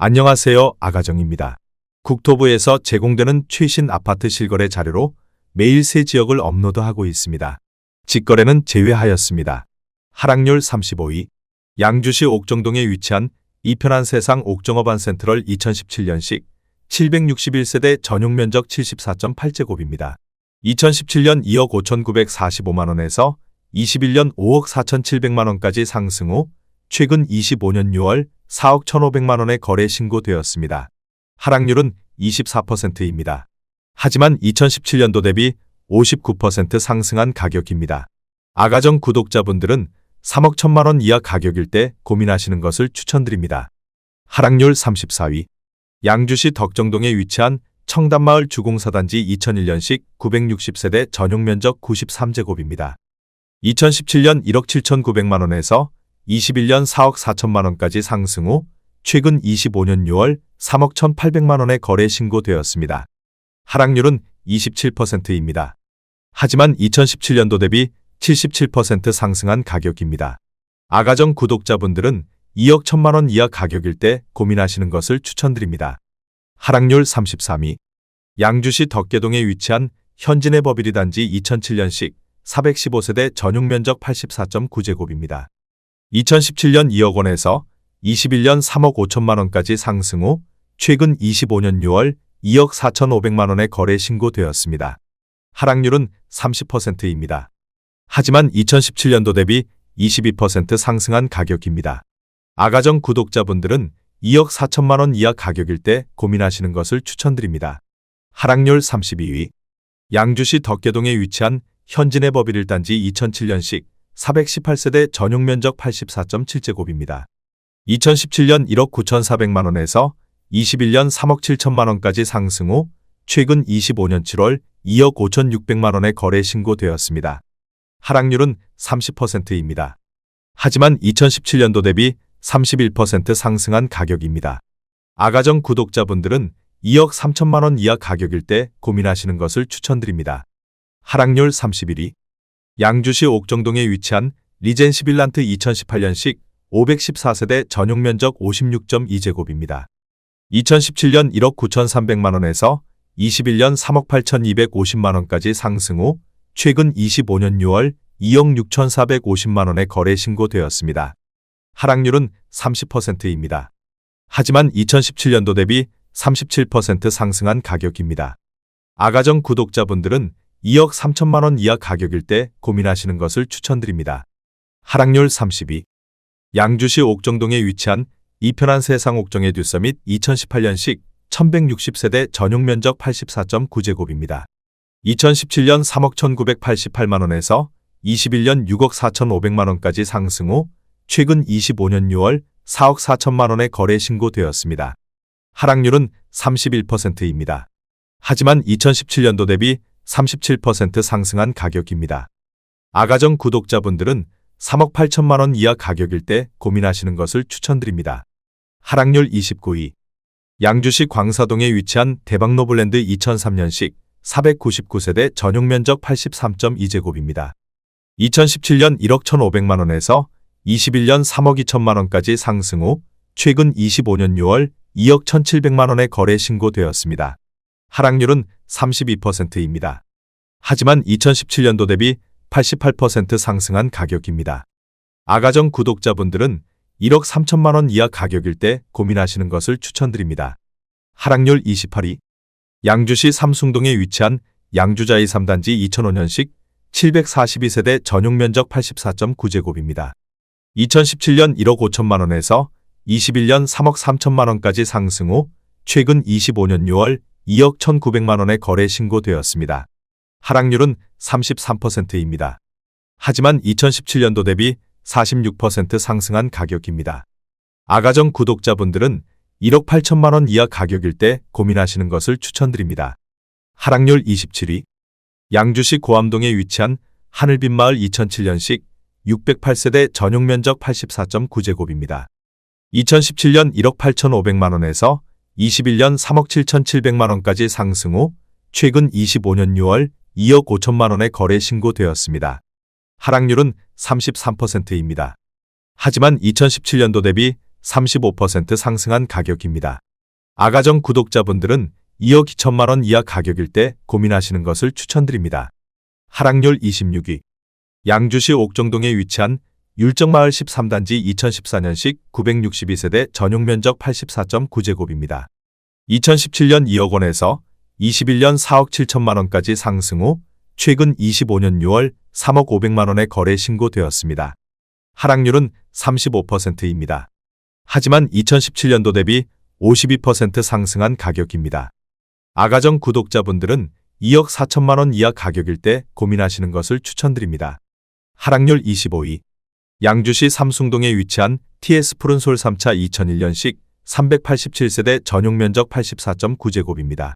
안녕하세요. 아가정입니다. 국토부에서 제공되는 최신 아파트 실거래 자료로 매일 새 지역을 업로드하고 있습니다. 직거래는 제외하였습니다. 하락률 35위. 양주시 옥정동에 위치한 이편한 세상 옥정어반 센트럴 2017년식 761세대 전용 면적 74.8제곱입니다. 2017년 2억 5,945만원에서 21년 5억 4,700만원까지 상승 후 최근 25년 6월 4억 1,500만원에 거래 신고되었습니다. 하락률은 24%입니다. 하지만 2017년도 대비 59% 상승한 가격입니다. 아가정 구독자분들은 3억 1,000만원 이하 가격일 때 고민하시는 것을 추천드립니다. 하락률 34위. 양주시 덕정동에 위치한 청담마을 주공사단지 2001년식 960세대 전용 면적 93제곱입니다. 2017년 1억 7,900만원에서 21년 4억 4천만원까지 상승 후 최근 25년 6월 3억 1,800만원에 거래 신고되었습니다. 하락률은 27%입니다. 하지만 2017년도 대비 77% 상승한 가격입니다. 아가정 구독자분들은 2억 1,000만원 이하 가격일 때 고민하시는 것을 추천드립니다. 하락률 33위. 양주시 덕계동에 위치한 현진의 버비리 단지 2007년식 415세대 전용 면적 84.9제곱입니다. 2017년 2억 원에서 21년 3억 5천만원까지 상승 후 최근 25년 6월 2억 4,500만원에 거래 신고되었습니다. 하락률은 30%입니다. 하지만 2017년도 대비 22% 상승한 가격입니다. 아가정 구독자분들은 2억 4천만원 이하 가격일 때 고민하시는 것을 추천드립니다. 하락률 32위. 양주시 덕계동에 위치한 현진의 버비리 단지 2007년식 418세대 전용 면적 84.7제곱입니다. 2017년 1억 9,400만원에서 21년 3억 7천만원까지 상승 후 최근 25년 7월 2억 5,600만원에 거래 신고되었습니다. 하락률은 30%입니다. 하지만 2017년도 대비 31% 상승한 가격입니다. 아가정 구독자분들은 2억 3천만원 이하 가격일 때 고민하시는 것을 추천드립니다. 하락률 31위. 양주시 옥정동에 위치한 리젠시 빌란트 2018년식 514세대 전용 면적 56.2제곱입니다. 2017년 1억 9,300만원에서 21년 3억 8,250만원까지 상승 후 최근 25년 6월 2억 6,450만원에 거래 신고되었습니다. 하락률은 30%입니다. 하지만 2017년도 대비 37% 상승한 가격입니다. 아가정 구독자분들은 2억 3천만원 이하 가격일 때 고민하시는 것을 추천드립니다. 하락률 30위. 양주시 옥정동에 위치한 이편한 세상 옥정의 듀서밋 2018년식 1160세대 전용 면적 84.9제곱입니다. 2017년 3억 1,988만원에서 21년 6억 4,500만원까지 상승 후 최근 25년 6월 4억 4천만원에 거래 신고되었습니다. 하락률은 31%입니다. 하지만 2017년도 대비 37% 상승한 가격입니다. 아가정 구독자분들은 3억 8천만원 이하 가격일 때 고민하시는 것을 추천드립니다. 하락률 29위. 양주시 광사동에 위치한 대박노블랜드 2003년식 499세대 전용 면적 83.2제곱입니다. 2017년 1억 1,500만원에서 21년 3억 2천만원까지 상승 후 최근 25년 6월 2억 1,700만원에 거래 신고되었습니다. 하락률은 32%입니다. 하지만 2017년도 대비 88% 상승한 가격입니다. 아가정 구독자분들은 1억 3천만원 이하 가격일 때 고민하시는 것을 추천드립니다. 하락률 28위. 양주시 삼숭동에 위치한 양주자이 3단지 2005년식 742세대 전용 면적 84.9제곱입니다. 2017년 1억 5천만원에서 21년 3억 3천만원까지 상승 후 최근 25년 6월 2억 1,900만원에 거래 신고되었습니다. 하락률은 33%입니다. 하지만 2017년도 대비 46% 상승한 가격입니다. 아가정 구독자분들은 1억 8천만원 이하 가격일 때 고민하시는 것을 추천드립니다. 하락률 27위. 양주시 고암동에 위치한 하늘빛마을 2007년식 608세대 전용 면적 84.9제곱입니다. 2017년 1억 8,500만원에서 21년 3억 7,700만원까지 상승 후 최근 25년 6월 2억 5천만원에 거래 신고되었습니다. 하락률은 33%입니다. 하지만 2017년도 대비 35% 상승한 가격입니다. 아가정 구독자분들은 2억 2천만 원 이하 가격일 때 고민하시는 것을 추천드립니다. 하락률 26위. 양주시 옥정동에 위치한 율정마을 13단지 2014년식 962세대 전용면적 84.9제곱입니다. 2017년 2억 원에서 21년 4억 7천만 원까지 상승 후 최근 25년 6월 3억 500만 원에 거래 신고되었습니다. 하락률은 35%입니다. 하지만 2017년도 대비 52% 상승한 가격입니다. 아가정 구독자분들은 2억 4천만 원 이하 가격일 때 고민하시는 것을 추천드립니다. 하락률 25위. 양주시 삼숭동에 위치한 TS 푸른솔 3차 2001년식 387세대 전용면적 84.9제곱입니다.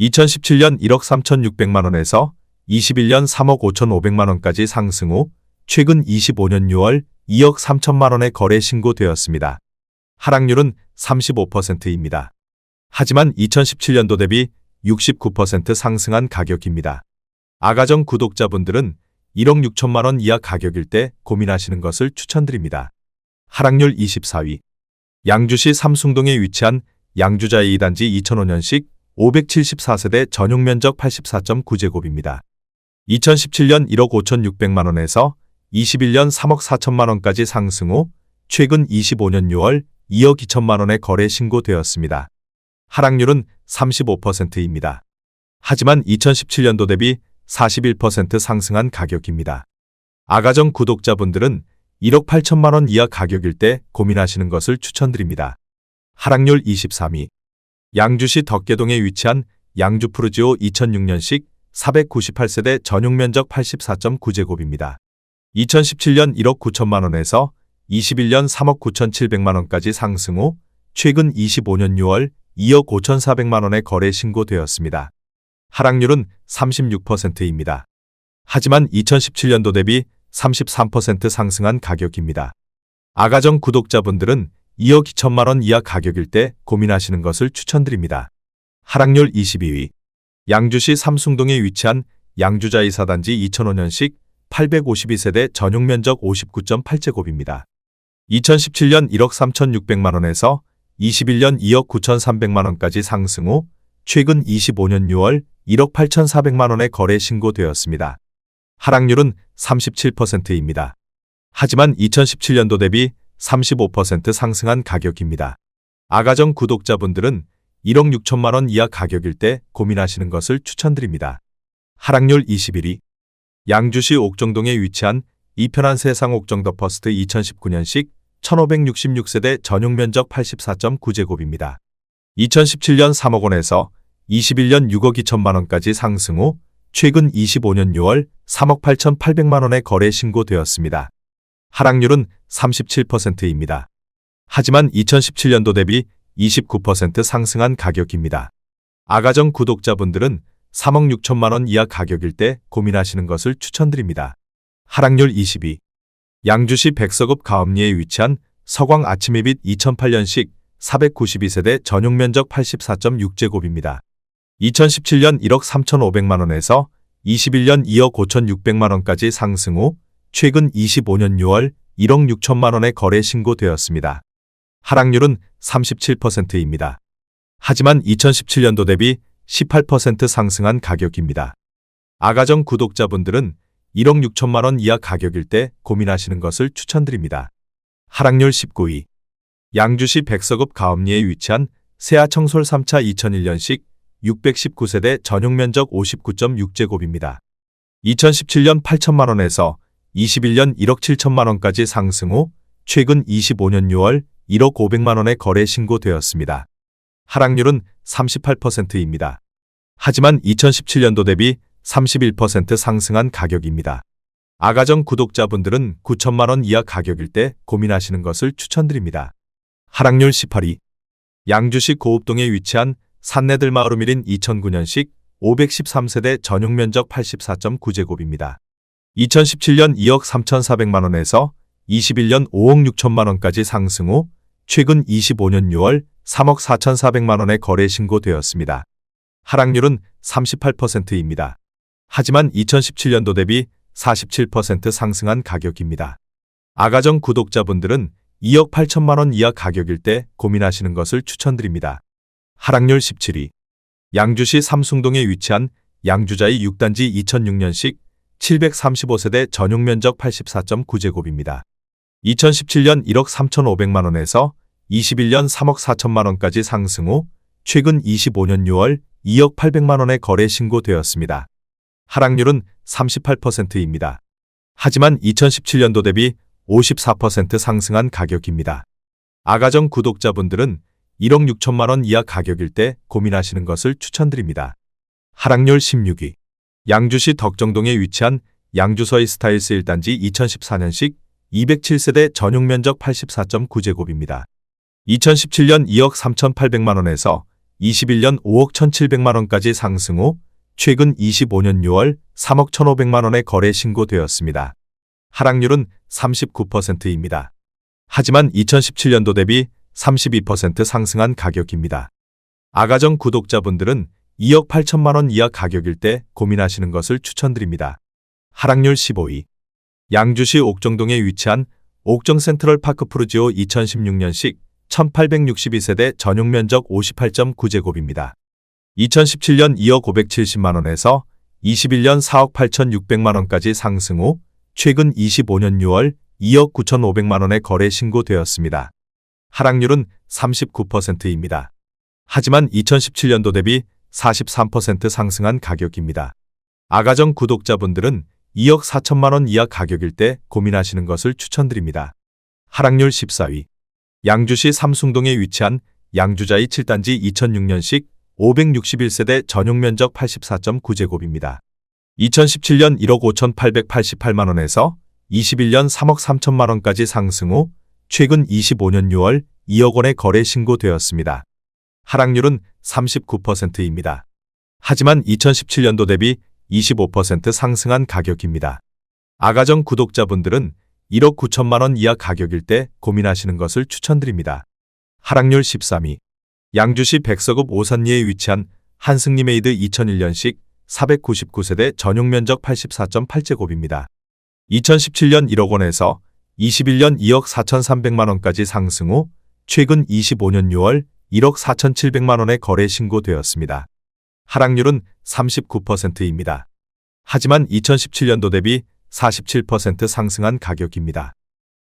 2017년 1억 3,600만 원에서 21년 3억 5,500만 원까지 상승 후 최근 25년 6월 2억 3천만 원에 거래 신고되었습니다. 하락률은 35%입니다. 하지만 2017년도 대비 69% 상승한 가격입니다. 아가정 구독자분들은 1억 6천만 원 이하 가격일 때 고민하시는 것을 추천드립니다. 하락률 24위. 양주시 삼숭동에 위치한 양주자이 2단지 2005년식 574세대 전용면적 84.9제곱입니다. 2017년 1억 5,600만 원에서 21년 3억 4천만 원까지 상승 후 최근 25년 6월 2억 2천만 원에 거래 신고되었습니다. 하락률은 35%입니다. 하지만 2017년도 대비 41% 상승한 가격입니다. 아가정 구독자분들은 1억 8천만 원 이하 가격일 때 고민하시는 것을 추천드립니다. 하락률 23위. 양주시 덕계동에 위치한 양주푸르지오 2006년식 498세대 전용면적 84.9제곱입니다. 2017년 1억 9천만 원에서 21년 3억 9,700만 원까지 상승 후 최근 25년 6월 2억 5,400만 원에 거래 신고되었습니다. 하락률은 36%입니다. 하지만 2017년도 대비 33% 상승한 가격입니다. 아가정 구독자분들은 2억 2천만 원 이하 가격일 때 고민하시는 것을 추천드립니다. 하락률 22위. 양주시 삼숭동에 위치한 양주자이 4단지 2005년식 852세대 전용면적 59.8제곱입니다. 2017년 1억 3,600만 원에서 21년 2억 9,300만 원까지 상승 후 최근 25년 6월 1억 8,400만 원에 거래 신고되었습니다. 하락률은 37%입니다. 하지만 2017년도 대비 35% 상승한 가격입니다. 아가정 구독자분들은 1억 6천만 원 이하 가격일 때 고민하시는 것을 추천드립니다. 하락률 21위. 양주시 옥정동에 위치한 이편한 세상 옥정 더 퍼스트 2019년식 1566세대 전용면적 84.9제곱입니다. 2017년 3억 원에서 21년 6억 2천만 원까지 상승 후 최근 25년 6월 3억 8,800만 원에 거래 신고되었습니다. 하락률은 37%입니다. 하지만 2017년도 대비 29% 상승한 가격입니다. 아가정 구독자분들은 3억 6천만 원 이하 가격일 때 고민하시는 것을 추천드립니다. 하락률 22. 양주시 백서급 가업리에 위치한 서광 아침이빛 2008년식 492세대 전용면적 84.6제곱입니다. 2017년 1억 3,500만 원에서 21년 2억 5,600만 원까지 상승 후 최근 25년 6월 1억 6천만 원에 거래 신고되었습니다. 하락률은 37%입니다. 하지만 2017년도 대비 18% 상승한 가격입니다. 아가정 구독자분들은 1억 6천만 원 이하 가격일 때 고민하시는 것을 추천드립니다. 하락률 19위. 양주시 백서급 가업리에 위치한 세아청솔 3차 2001년식 619세대 전용면적 59.6제곱입니다. 2017년 8천만 원에서 21년 1억 7천만 원까지 상승 후 최근 25년 6월 1억 500만 원에 거래 신고되었습니다. 하락률은 38%입니다. 하지만 2017년도 대비 31% 상승한 가격입니다. 아가정 구독자분들은 9천만 원 이하 가격일 때 고민하시는 것을 추천드립니다. 하락률 18위. 양주시 고읍동에 위치한 산내들마을우밀인 2009년식 513세대 전용면적 84.9제곱입니다. 2017년 2억 3,400만 원에서 21년 5억 6천만 원까지 상승 후 최근 25년 6월 3억 4,400만 원에 거래 신고되었습니다. 하락률은 38%입니다. 하지만 2017년도 대비 47% 상승한 가격입니다. 아가정 구독자분들은 2억 8천만 원 이하 가격일 때 고민하시는 것을 추천드립니다. 하락률 17위. 양주시 삼숭동에 위치한 양주자이 6단지 2006년식 735세대 전용 면적 84.9제곱입니다. 2017년 1억 3,500만 원에서 21년 3억 4천만 원까지 상승 후 최근 25년 6월 2억 800만 원에 거래 신고되었습니다. 하락률은 38%입니다. 하지만 2017년도 대비 54% 상승한 가격입니다. 아가정 구독자분들은 1억 6천만 원 이하 가격일 때 고민하시는 것을 추천드립니다. 하락률 16위. 양주시 덕정동에 위치한 양주서희 스타일스 1단지 2014년식 207세대 전용 면적 84.9제곱입니다. 2017년 2억 3,800만 원에서 21년 5억 1,700만 원까지 상승 후 최근 25년 6월 3억 1,500만 원에 거래 신고되었습니다. 하락률은 39%입니다. 하지만 2017년도 대비 32% 상승한 가격입니다. 아가정 구독자분들은 2억 8천만 원 이하 가격일 때 고민하시는 것을 추천드립니다. 하락률 15위. 양주시 옥정동에 위치한 옥정 센트럴파크 푸르지오 2016년식 1862세대 전용 면적 58.9제곱입니다. 2017년 2억 570만 원에서 21년 4억 8,600만 원까지 상승 후 최근 25년 6월 2억 9,500만 원에 거래 신고되었습니다. 하락률은 39%입니다. 하지만 2017년도 대비 43% 상승한 가격입니다. 아가정 구독자분들은 2억 4천만 원 이하 가격일 때 고민하시는 것을 추천드립니다. 하락률 14위. 양주시 삼숭동에 위치한 양주자이 7단지 2006년식 561세대 전용 면적 84.9제곱입니다. 2017년 1억 5,888만 원에서 21년 3억 3천만 원까지 상승 후 최근 25년 6월 2억 원에 거래 신고되었습니다. 하락률은 39%입니다. 하지만 2017년도 대비 25% 상승한 가격입니다. 아가정 구독자분들은 1억 9천만 원 이하 가격일 때 고민하시는 것을 추천드립니다. 하락률 13위. 양주시 백서급 오산리에 위치한 한승리메이드 2001년식 499세대 전용 면적 84.8제곱입니다. 2017년 1억 원에서 21년 2억 4,300만 원까지 상승 후 최근 25년 6월 1억 4,700만 원에 거래 신고되었습니다. 하락률은 39%입니다. 하지만 2017년도 대비 47% 상승한 가격입니다.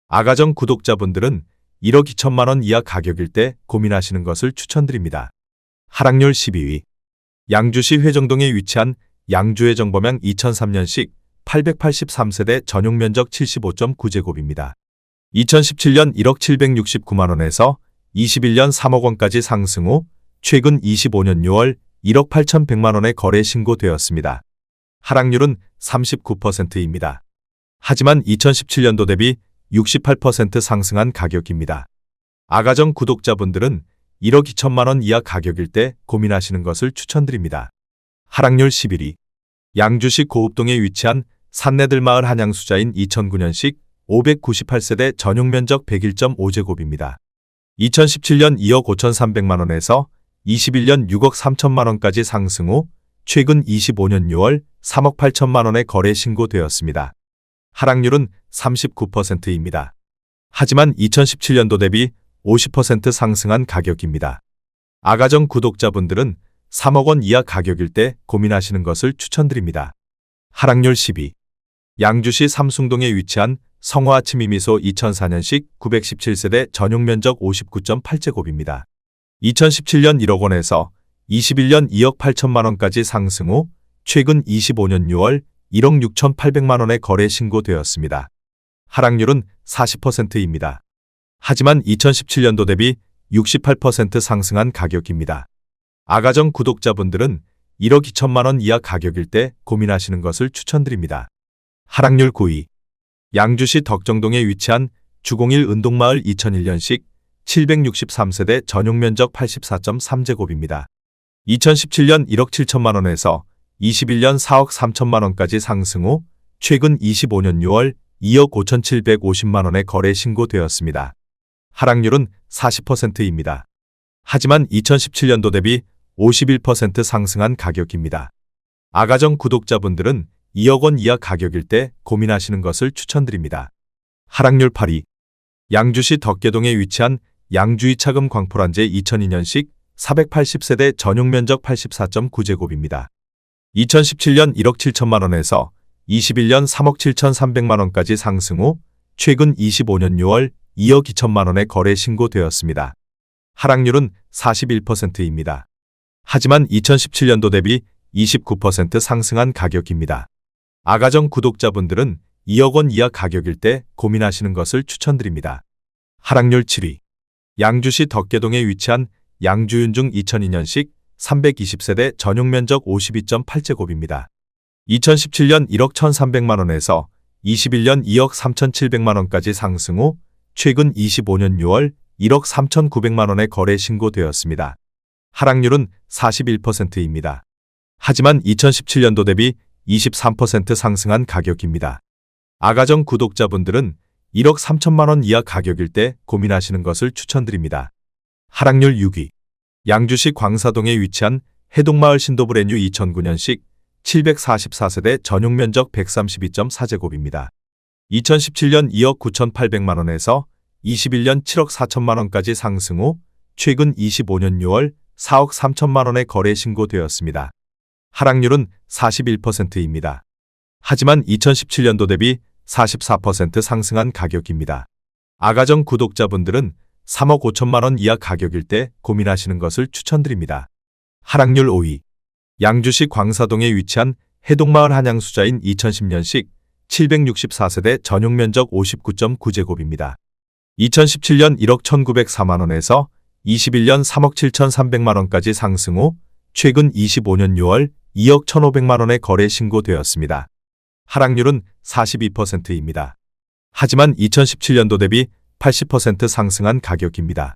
아가정 구독자분들은 1억 2천만 원 이하 가격일 때 고민하시는 것을 추천드립니다. 하락률 12위. 양주시 회정동에 위치한 양주회정범양 2003년식 883세대 전용 면적 75.9제곱입니다. 2017년 1억 769만 원에서 21년 3억 원까지 상승 후 최근 25년 6월 1억 8,100만 원에 거래 신고되었습니다. 하락률은 39%입니다. 하지만 2017년도 대비 68% 상승한 가격입니다. 아가정 구독자분들은 1억 2천만 원 이하 가격일 때 고민하시는 것을 추천드립니다. 하락률 11위. 양주시 고읍동에 위치한 산내들마을 한양수자인 2009년식 598세대 전용 면적 101.5제곱입니다. 2017년 2억 5,300만 원에서 21년 6억 3천만 원까지 상승 후 최근 25년 6월 3억 8천만 원에 거래 신고되었습니다. 하락률은 39%입니다. 하지만 2017년도 대비 50% 상승한 가격입니다. 아가정 구독자분들은 3억 원 이하 가격일 때 고민하시는 것을 추천드립니다. 하락률 10위. 양주시 삼숭동에 위치한 성화아침이미소 2004년식 917세대 전용 면적 59.8제곱입니다. 2017년 1억 원에서 21년 2억 8천만 원까지 상승 후 최근 25년 6월 1억 6,800만 원에 거래 신고되었습니다. 하락률은 40%입니다. 하지만 2017년도 대비 68% 상승한 가격입니다. 아가정 구독자분들은 1억 2천만 원 이하 가격일 때 고민하시는 것을 추천드립니다. 하락률 9위. 양주시 덕정동에 위치한 주공일 은동마을 2001년식 763세대 전용 면적 84.3제곱입니다. 2017년 1억 7천만 원에서 21년 4억 3천만 원까지 상승 후 최근 25년 6월 2억 5,750만 원에 거래 신고되었습니다. 하락률은 40%입니다. 하지만 2017년도 대비 51% 상승한 가격입니다. 아가정 구독자분들은 2억 원 이하 가격일 때 고민하시는 것을 추천드립니다. 하락률 8위. 양주시 덕계동에 위치한 양주이차금 광포란재 2002년식 480세대 전용 면적 84.9제곱입니다. 2017년 1억 7천만 원에서 21년 3억 7천3백만 원까지 상승 후 최근 25년 6월 2억 2천만 원에 거래 신고되었습니다. 하락률은 41%입니다. 하지만 2017년도 대비 29% 상승한 가격입니다. 아가정 구독자분들은 2억 원 이하 가격일 때 고민하시는 것을 추천드립니다. 하락률 7위. 양주시 덕계동에 위치한 양주윤중 2002년식 320세대 전용 면적 52.8제곱입니다. 2017년 1억 1,300만 원에서 21년 2억 3,700만 원까지 상승 후 최근 25년 6월 1억 3,900만 원에 거래 신고되었습니다. 하락률은 41%입니다. 하지만 2017년도 대비 23% 상승한 가격입니다. 아가정 구독자분들은 1억 3천만 원 이하 가격일 때 고민하시는 것을 추천드립니다. 하락률 6위. 양주시 광사동에 위치한 해동마을 신도브레뉴 2009년식 744세대 전용 면적 132.4제곱입니다. 2017년 2억 9,800만 원에서 21년 7억 4천만 원까지 상승 후 최근 25년 6월 4억 3천만 원에 거래 신고되었습니다. 하락률은 41%입니다. 하지만 2017년도 대비 44% 상승한 가격입니다. 아가정 구독자분들은 3억 5천만 원 이하 가격일 때 고민하시는 것을 추천드립니다. 하락률 5위. 양주시 광사동에 위치한 해동마을 한양수자인 2010년식 764세대 전용 면적 59.9제곱입니다. 2017년 1억 1,904만 원에서 21년 3억 7천3백만 원까지 상승 후 최근 25년 6월 2억 1,500만 원에 거래 신고되었습니다. 하락률은 42%입니다. 하지만 2017년도 대비 80% 상승한 가격입니다.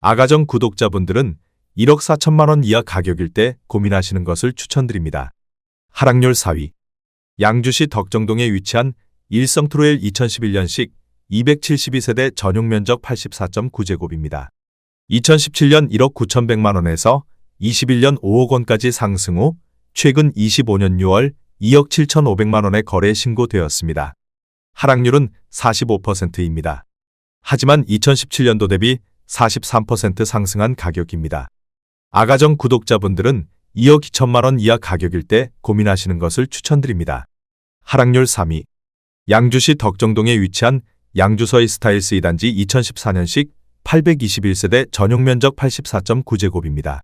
아가정 구독자분들은 1억 4천만 원 이하 가격일 때 고민하시는 것을 추천드립니다. 하락률 4위. 양주시 덕정동에 위치한 일성트로엘 2011년식 272세대 전용 면적 84.9제곱입니다. 2017년 1억 9,100만 원에서 21년 5억 원까지 상승 후 최근 25년 6월 2억 7,500만 원에 거래 신고되었습니다. 하락률은 45%입니다. 하지만 2017년도 대비 43% 상승한 가격입니다. 아가정 구독자분들은 2억 2천만 원 이하 가격일 때 고민하시는 것을 추천드립니다. 하락률 3위. 양주시 덕정동에 위치한 양주서이 스타일스 2단지 2014년식 821세대 전용 면적 84.9제곱입니다.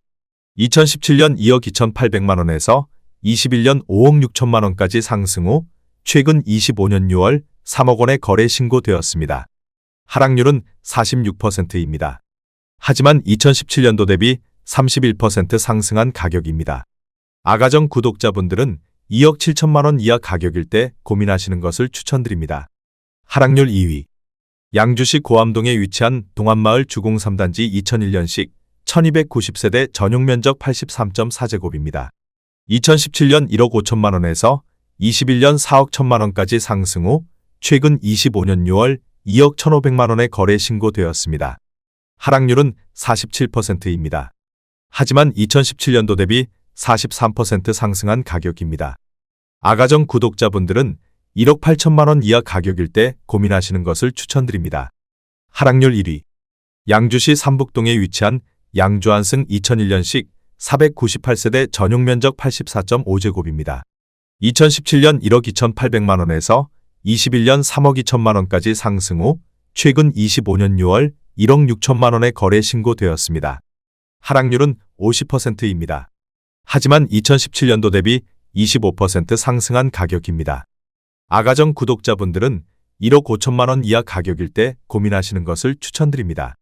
2017년 2억 2,800만 원에서 21년 5억 6천만 원까지 상승 후 최근 25년 6월 3억 원에 거래 신고되었습니다. 하락률은 46%입니다. 하지만 2017년도 대비 31% 상승한 가격입니다. 아가정 구독자분들은 2억 7천만 원 이하 가격일 때 고민하시는 것을 추천드립니다. 하락률 2위. 양주시 고암동에 위치한 동안마을 주공 3단지 2001년식 1290세대 전용 면적 83.4제곱입니다. 2017년 1억 5천만 원에서 21년 4억 1천만 원까지 상승 후 최근 25년 6월 2억 1,500만 원에 거래 신고되었습니다. 하락률은 47%입니다. 하지만 2017년도 대비 43% 상승한 가격입니다. 아가정 구독자분들은 1억 8천만 원 이하 가격일 때 고민하시는 것을 추천드립니다. 하락률 1위. 양주시 삼북동에 위치한 양주안승 2001년식 498세대 전용 면적 84.5제곱입니다. 2017년 1억 2,800만 원에서 21년 3억 2천만 원까지 상승 후 최근 25년 6월 1억 6천만 원에 거래 신고되었습니다. 하락률은 50%입니다. 하지만 2017년도 대비 25% 상승한 가격입니다. 아가정 구독자분들은 1억 5천만 원 이하 가격일 때 고민하시는 것을 추천드립니다.